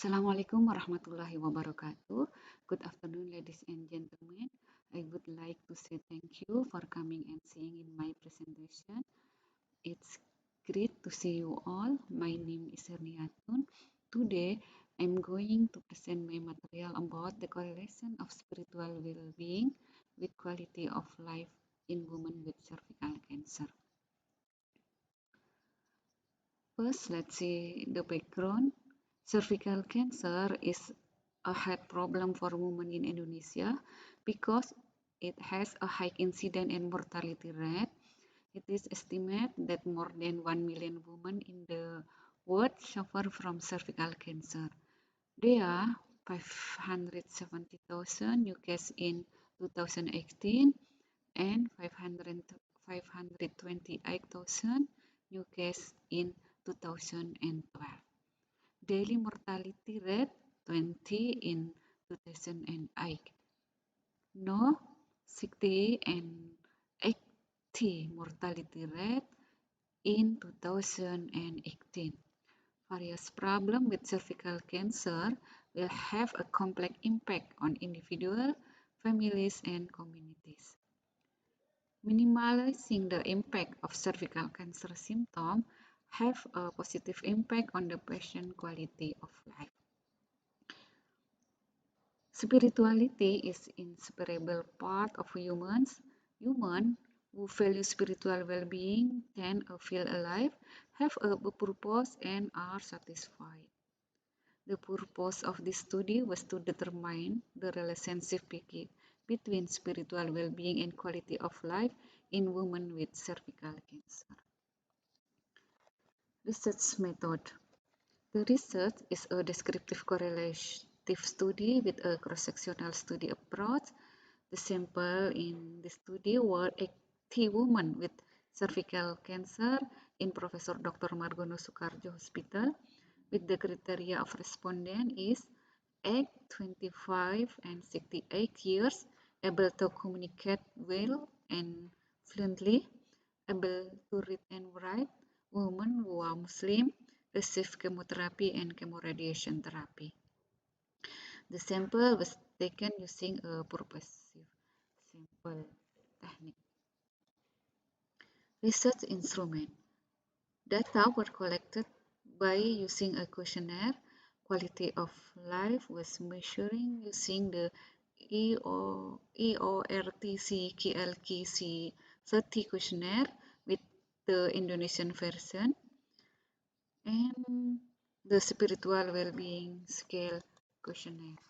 Assalamualaikum warahmatullahi wabarakatuh. Good afternoon, ladies and gentlemen. I would like to say thank you for coming and seeing in my presentation. It's great to see you all. My name is Herniyatun. Today, I'm going to present my material about the correlation of spiritual well-being with quality of life in women with cervical cancer. First, let's see the background. Cervical cancer is a health problem for women in Indonesia because it has a high incidence and mortality rate. It is estimated that more than 1 million women in the world suffer from cervical cancer. There are 570,000 new cases in 2018 and 528,000 new cases in 2012. Daily mortality rate 20 in 2008. No 60 and 80 mortality rate in 2018. Various problems with cervical cancer will have a complex impact on individuals, families, and communities. Minimizing the impact of cervical cancer symptoms have a positive impact on the patient quality of life. Spirituality is inseparable part of humans. Humans who value spiritual well-being tend to feel alive, have a purpose, and are satisfied. The purpose of this study was to determine the relationship between spiritual well-being and quality of life in women with cervical cancer. Research method. The research is a descriptive correlative study with a cross-sectional study approach. The sample in the study were 80 women with cervical cancer in Professor Dr. Margono Soekarjo Hospital, with the criteria of respondent is age 25 and 68 years, able to communicate well and fluently, able to read and write, women who are Muslim, receive chemotherapy and chemoradiation therapy. The sample was taken using a purposive sample technique. Research instrument. Data were collected by using a questionnaire. Quality of life was measuring using the EORTC-KLKC 30 questionnaire with the Indonesian version and the spiritual well-being scale questionnaire.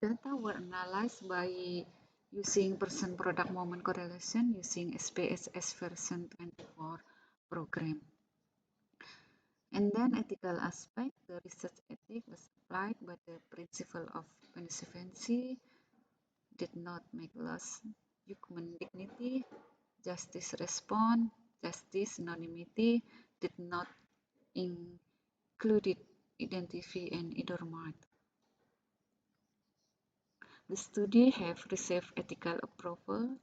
Data were analyzed by using person product moment correlation using SPSS version 24 program. And then ethical aspect, the research ethic was applied by the principle of beneficence, did not make loss human dignity, justice response, justice anonymity, did not include identity and either mark. The study have received ethical approval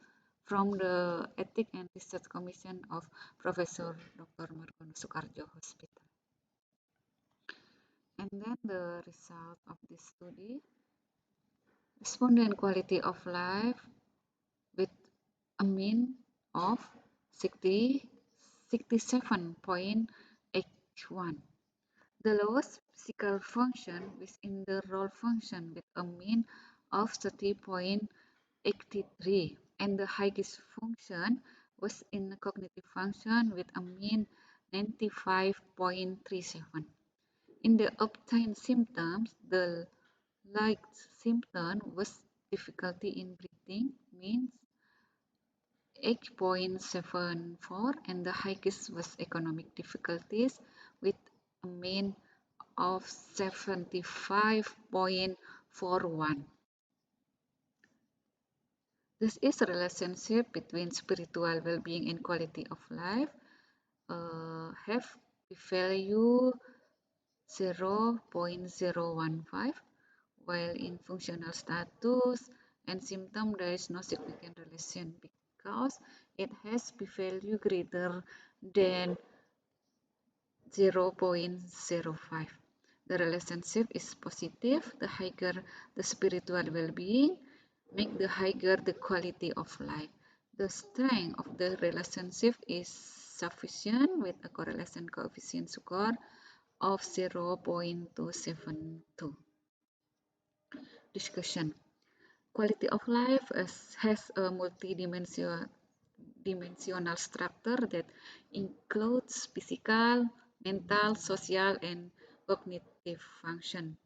from the Ethics and Research Commission of Professor Dr. Margono Soekarjo Hospital. And then the result of this study, respondent quality of life with a mean of 67.81. The lowest physical function within the role function with a mean of 30.83, and the highest function was in the cognitive function with a mean 95.37. In the obtained symptoms, the liked symptom was difficulty in breathing, means 8.74, and the highest was economic difficulties with a mean of 75.41. This is a relationship between spiritual well-being and quality of life. Have p-value 0.015, while in functional status and symptom there is no significant relation because it has p-value greater than 0.05. The relationship is positive. The higher the spiritual well-being, make the higher the quality of life. The strength of the relationship is sufficient with a correlation coefficient score of 0.272. Discussion. Quality of life has a multidimensional structure that includes physical, mental, social, and cognitive function.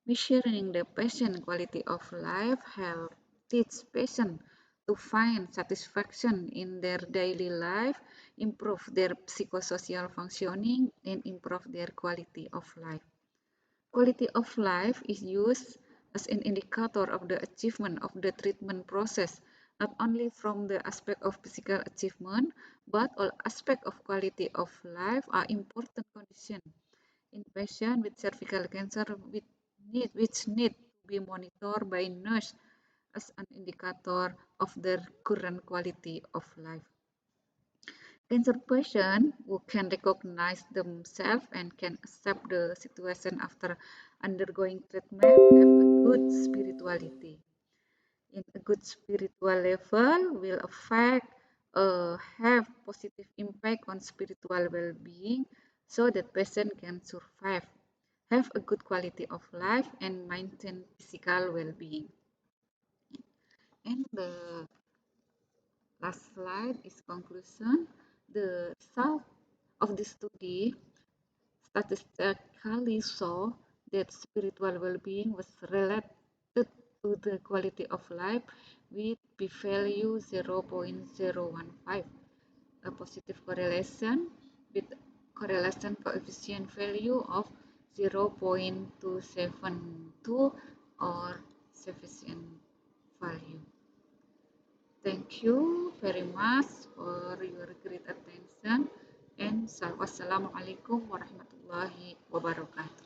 Measuring the patient quality of life helps teach patients to find satisfaction in their daily life, improve their psychosocial functioning, and improve their quality of life. Quality of life is used as an indicator of the achievement of the treatment process, not only from the aspect of physical achievement, but all aspects of quality of life are important conditions in patients with cervical cancer which need to be monitored by nurse as an indicator of their current quality of life. Cancer patients who can recognize themselves and can accept the situation after undergoing treatment have a good spirituality. In a good spiritual level will have positive impact on spiritual well-being so that patient can survive, have a good quality of life, and maintain physical well-being. And the last slide is conclusion. The result of this study statistically saw that spiritual well-being was related to the quality of life with p-value 0.015, a positive correlation with correlation coefficient value of 0.272 or sufficient value. Thank you very much for your great attention, and wassalamualaikum warahmatullahi wabarakatuh.